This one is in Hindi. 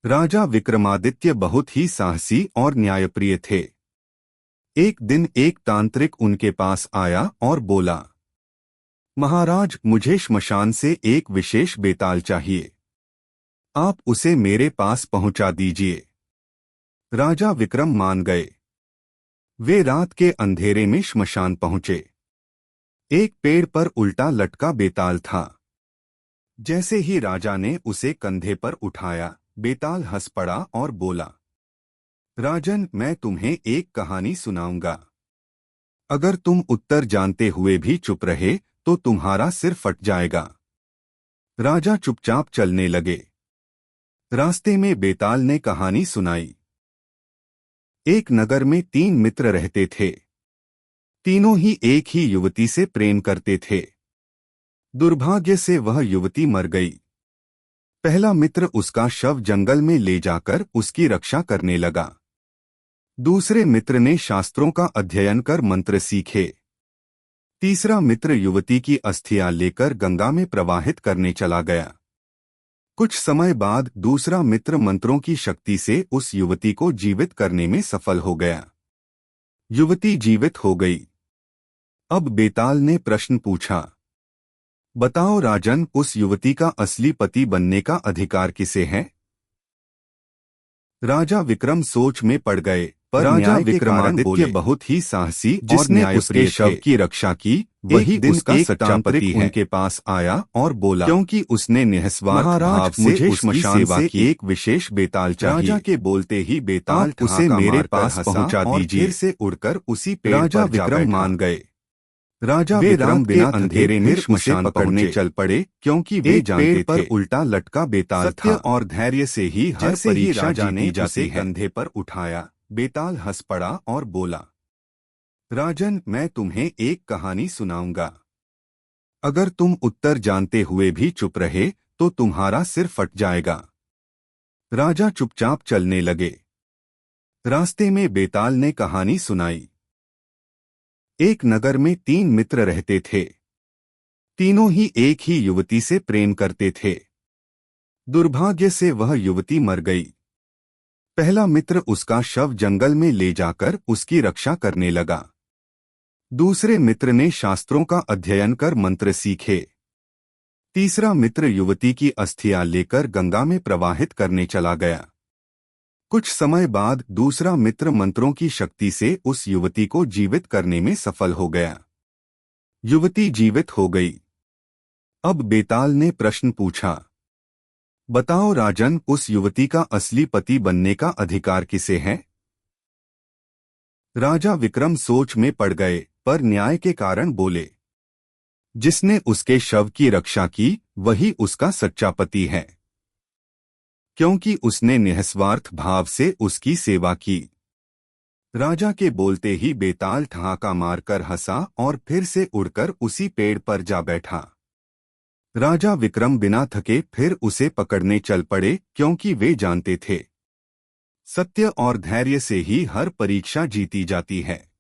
राजा विक्रमादित्य बहुत ही साहसी और न्यायप्रिय थे। एक दिन एक तांत्रिक उनके पास आया और बोला, महाराज, मुझे श्मशान से एक विशेष बेताल चाहिए। आप उसे मेरे पास पहुंचा दीजिए। राजा विक्रम मान गए। वे रात के अंधेरे में श्मशान पहुंचे। एक पेड़ पर उल्टा लटका बेताल था। जैसे ही राजा ने उसे कंधे पर उठाया, बेताल हंस पड़ा और बोला, राजन, मैं तुम्हें एक कहानी सुनाऊंगा। अगर तुम उत्तर जानते हुए भी चुप रहे तो तुम्हारा सिर फट जाएगा। राजा चुपचाप चलने लगे। रास्ते में बेताल ने कहानी सुनाई। एक नगर में 3 मित्र रहते थे। तीनों ही एक ही युवती से प्रेम करते थे। दुर्भाग्य से वह युवती मर गई। पहला मित्र उसका शव जंगल में ले जाकर उसकी रक्षा करने लगा। दूसरे मित्र ने शास्त्रों का अध्ययन कर मंत्र सीखे। तीसरा मित्र युवती की अस्थियां लेकर गंगा में प्रवाहित करने चला गया। कुछ समय बाद दूसरा मित्र मंत्रों की शक्ति से उस युवती को जीवित करने में सफल हो गया। युवती जीवित हो गई। अब बेताल ने प्रश्न पूछा, बताओ राजन, उस युवती का असली पति बनने का अधिकार किसे है? राजा विक्रम सोच में पड़ गए, पर राजा विक्रमादित्य बहुत ही साहसी जिसने उसके शव की रक्षा की, वही उसका सच्चा पति है। उनके पास आया और बोला, क्योंकि उसने निस्वार्थ भाव से मुझे श्मशान से एक विशेष बेताल चाहिए। राजा के बोलते ही बेताल उसे मेरे पास पहुंचा दीजिए। फिर से उड़कर उसी पेड़ राजा विक्रम मान गए। राजा विक्रम बिना अंधेरे में श्मशान पकड़ने चल पड़े, क्योंकि वे जानते पर उल्टा लटका बेताल था और धैर्य से ही हर परीक्षा जीती जाती है। कंधे पर उठाया, बेताल हंस पड़ा और बोला, राजन, मैं तुम्हें एक कहानी सुनाऊंगा। अगर तुम उत्तर जानते हुए भी चुप रहे तो तुम्हारा सिर फट जाएगा। राजा चुपचाप चलने लगे। रास्ते में बेताल ने कहानी सुनाई। एक नगर में 3 मित्र रहते थे। तीनों ही एक ही युवती से प्रेम करते थे। दुर्भाग्य से वह युवती मर गई। पहला मित्र उसका शव जंगल में ले जाकर उसकी रक्षा करने लगा। दूसरे मित्र ने शास्त्रों का अध्ययन कर मंत्र सीखे। तीसरा मित्र युवती की अस्थियां लेकर गंगा में प्रवाहित करने चला गया। कुछ समय बाद दूसरा मित्र मंत्रों की शक्ति से उस युवती को जीवित करने में सफल हो गया। युवती जीवित हो गई। अब बेताल ने प्रश्न पूछा, बताओ राजन, उस युवती का असली पति बनने का अधिकार किसे है? राजा विक्रम सोच में पड़ गए, पर न्याय के कारण बोले, जिसने उसके शव की रक्षा की वही उसका सच्चा पति है, क्योंकि उसने निस्वार्थ भाव से उसकी सेवा की। राजा के बोलते ही बेताल ठहाका मारकर हंसा और फिर से उड़कर उसी पेड़ पर जा बैठा। राजा विक्रम बिना थके फिर उसे पकड़ने चल पड़े, क्योंकि वे जानते थे, सत्य और धैर्य से ही हर परीक्षा जीती जाती है।